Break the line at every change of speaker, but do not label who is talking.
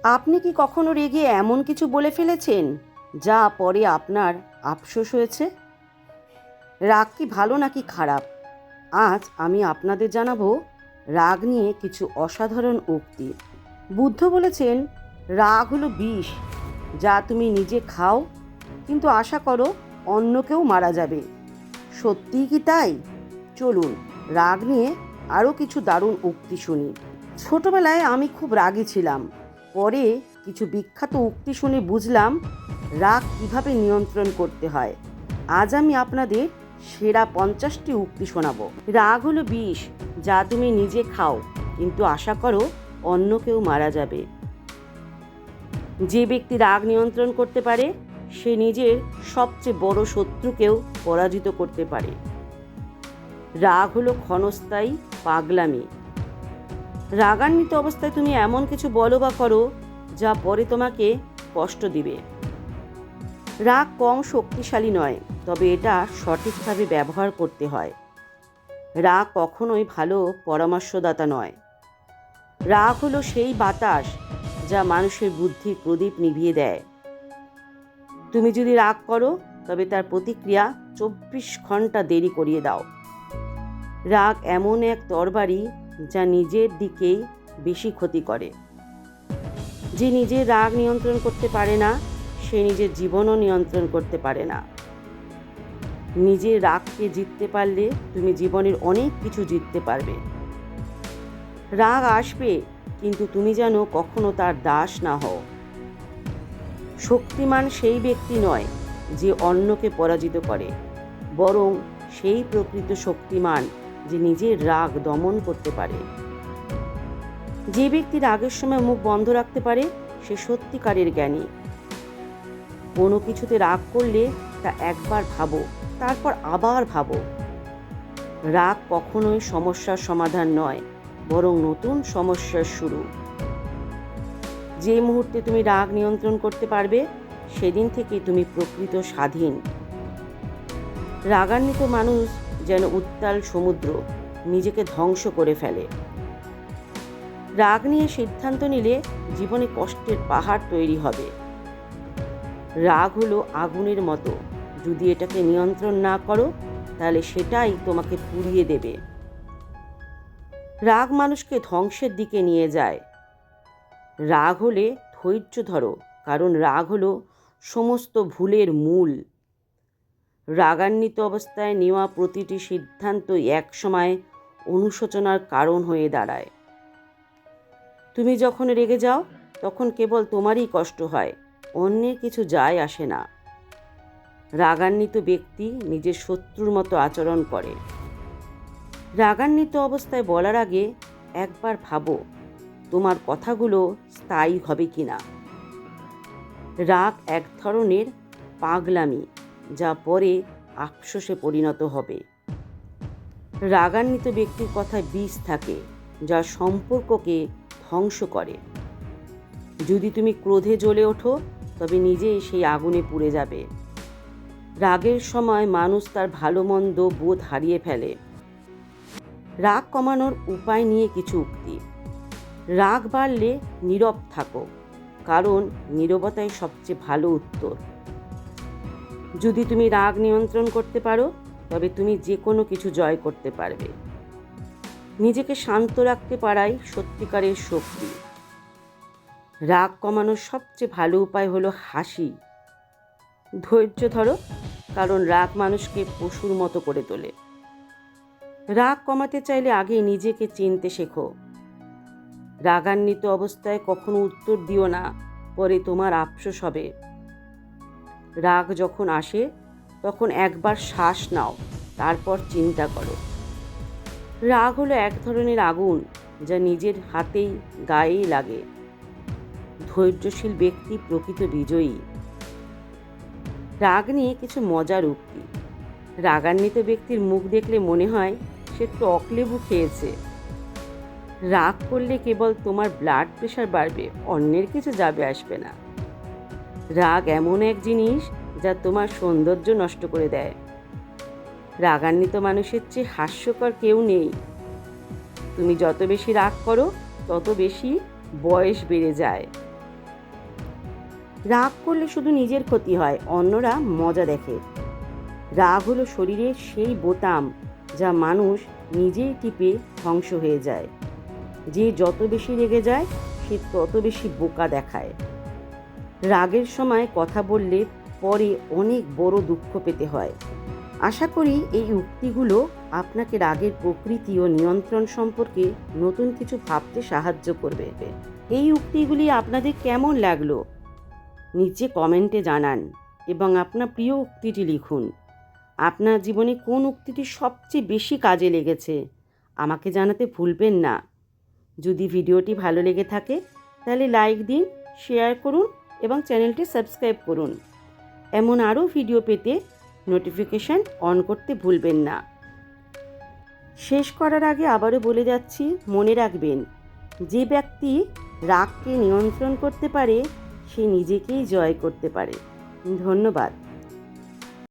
আপনি কি কখনো রেগে এমন কিছু বলে ফেলেছেন যা পরে আপনার আফসোস হয়েছে? রাগ কি ভালো নাকি খারাপ? আজ আমি আপনাদের জানাবো রাগ নিয়ে কিছু অসাধারণ উক্তি। বুদ্ধ বলেছেন, রাগ হলো বিষ, যা তুমি নিজে খাও কিন্তু আশা করো অন্যকেও মারা যাবে। সত্যিই কি তাই? চলুন রাগ নিয়ে আরও কিছু দারুণ উক্তি শুনি। ছোটবেলায় আমি খুব রাগী ছিলাম। পরে কিছু বিখ্যাত উক্তি শুনে বুঝলাম রাগ কিভাবে নিয়ন্ত্রণ করতে হয়। আজ আমি আপনাদের সেরা 50টি উক্তি শোনাবো। রাগ হলো বিষ, যা তুমি নিজে খাও কিন্তু আশা করো অন্য কেউ মারা যাবে। যে ব্যক্তি রাগ নিয়ন্ত্রণ করতে পারে সে নিজের সবচেয়ে বড় শত্রুকেও পরাজিত করতে পারে। রাগ হলো ক্ষণস্থায়ী পাগলামি। রাগান্বিত অবস্থায় তুমি এমন কিছু বলো বা করো যা পরে তোমাকে কষ্ট দিবে। রাগ কম শক্তিশালী নয়, তবে এটা সঠিকভাবে ব্যবহার করতে হয়। রাগ কখনোই ভালো পরামর্শদাতা নয়। রাগ হলো সেই বাতাস যা মানুষের বুদ্ধির প্রদীপ নিভিয়ে দেয়। তুমি যদি রাগ করো তবে তার প্রতিক্রিয়া 24 ঘন্টা দেরি করিয়ে দাও। রাগ এমন এক তরবারি যা নিজের দিকেই বেশি ক্ষতি করে। যে নিজের রাগ নিয়ন্ত্রণ করতে পারে না সে নিজের জীবনও নিয়ন্ত্রণ করতে পারে না। নিজের রাগকে জিততে পারলে তুমি জীবনের অনেক কিছু জিততে পারবে। রাগ আসবে, কিন্তু তুমি যেন কখনো তার দাস না হও। শক্তিমান সেই ব্যক্তি নয় যে অন্যকে পরাজিত করে, বরং সেই প্রকৃত শক্তিমান যে নিজের রাগ দমন করতে পারে। যে ব্যক্তি রাগের সময় মুখ বন্ধ রাখতে পারে সে সত্যিকারের জ্ঞানী। কোনো কিছুতে রাগ করলে তা একবার ভাবো, তারপর আবার ভাবো। রাগ কখনোই সমস্যার সমাধান নয়, বরং নতুন সমস্যার শুরু। যে মুহূর্তে তুমি রাগ নিয়ন্ত্রণ করতে পারবে সেদিন থেকে তুমি প্রকৃত স্বাধীন। রাগান্বিত মানুষ যেন উত্তাল সমুদ্র, নিজেকে ধ্বংস করে ফেলে। রাগ নিয়ে সিদ্ধান্ত নিলে জীবনে কষ্টের পাহাড় তৈরি হবে। রাগ হলো আগুনের মতো, যদি এটাকে নিয়ন্ত্রণ না করো তাহলে সেটাই তোমাকে পুড়িয়ে দেবে। রাগ মানুষকে ধ্বংসের দিকে নিয়ে যায়। রাগ হলে ধৈর্য ধরো, কারণ রাগ হলো সমস্ত ভুলের মূল। রাগান্বিত অবস্থায় নেওয়া প্রতিটি সিদ্ধান্তই একসময় অনুশোচনার কারণ হয়ে দাঁড়ায়। তুমি যখন রেগে যাও তখন কেবল তোমারই কষ্ট হয়, অন্যের কিছু যায় আসে না। রাগান্বিত ব্যক্তি নিজের শত্রুর মতো আচরণ করে। রাগান্বিত অবস্থায় বলার আগে একবার ভাবো তোমার কথাগুলো স্থায়ী হবে কিনা। রাগ এক ধরনের পাগলামি, যা পরে আফসোসে পরিণত হবে। রাগান্বিত ব্যক্তির কথায় বিষ থাকে, যা সম্পর্ককে ধ্বংস করে। যদি তুমি ক্রোধে জ্বলে ওঠো তবে নিজেই সেই আগুনে পুড়ে যাবে। রাগের সময় মানুষ তার ভালো মন্দ বোধ হারিয়ে ফেলে। রাগ কমানোর উপায় নিয়ে কিছু উক্তি। রাগ বাড়লে নীরব থাকো, কারণ নীরবতাই সবচেয়ে ভালো উত্তর। যদি তুমি রাগ নিয়ন্ত্রণ করতে পারো তবে তুমি যে কোনো কিছু জয় করতে পারবে। নিজেকে শান্ত রাখতে পারাই সত্যিকারের শক্তি। রাগ কমানোর সবচেয়ে ভালো উপায় হলো হাসি। ধৈর্য ধরো, কারণ রাগ মানুষকে পশুর মতো করে তোলে। রাগ কমাতে চাইলে আগে নিজেকে চিনতে শেখো। রাগান্বিত অবস্থায় কখনো উত্তর দিও না, পরে তোমার আফসোস হবে। রাগ যখন আসে তখন একবার শ্বাস নাও, তারপর চিন্তা করো। রাগ হলো এক ধরনের আগুন যা নিজের হাতেই গায়েই লাগে। ধৈর্যশীল ব্যক্তি প্রকৃত বিজয়ী। রাগ নিয়ে কিছু মজার উক্তি। রাগান্বিত ব্যক্তির মুখ দেখলে মনে হয় সে টক লেবু খেয়েছে। রাগ করলে কেবল তোমার ব্লাড প্রেশার বাড়বে, অন্যের কিছু যাবে আসবে না। রাগ এমন এক জিনিস যা তোমার সৌন্দর্য নষ্ট করে দেয়। রাগান্বিত মানুষের চেয়ে হাস্যকর কেউ নেই। তুমি যত বেশি রাগ করো তত বেশি বয়স বেড়ে যায়। রাগ করলে শুধু নিজের ক্ষতি হয়, অন্যরা মজা দেখে। রাগ হলো শরীরের সেই বোতাম যা মানুষ নিজেই টিপে ধ্বংস হয়ে যায়। যে যত বেশি রেগে যায় সে তত বেশি বোকা দেখায়। রাগের সময় কথা বললে পরে অনেক বড় দুঃখ পেতে হয়। আশা করি এই উক্তিগুলো আপনাকে রাগের প্রকৃতি ও নিয়ন্ত্রণ সম্পর্কে নতুন কিছু ভাবতে সাহায্য করবে। এই উক্তিগুলি আপনাদের কেমন লাগলো নিচে কমেন্টে জানান এবং আপনার প্রিয় উক্তিটি লিখুন। আপনার জীবনে কোন উক্তিটি সবচেয়ে বেশি কাজে লেগেছে আমাকে জানাতে ভুলবেন না। যদি ভিডিওটি ভালো লেগে থাকে তাহলে লাইক দিন, শেয়ার করুন এবং চ্যানেলটি সাবস্ক্রাইব করুন। এমন আরও ভিডিও পেতে নোটিফিকেশান অন করতে ভুলবেন না। শেষ করার আগে আবারও বলে যাচ্ছি, মনে রাখবেন, যে ব্যক্তি রাগকে নিয়ন্ত্রণ করতে পারে সে নিজেকেই জয় করতে পারে। ধন্যবাদ।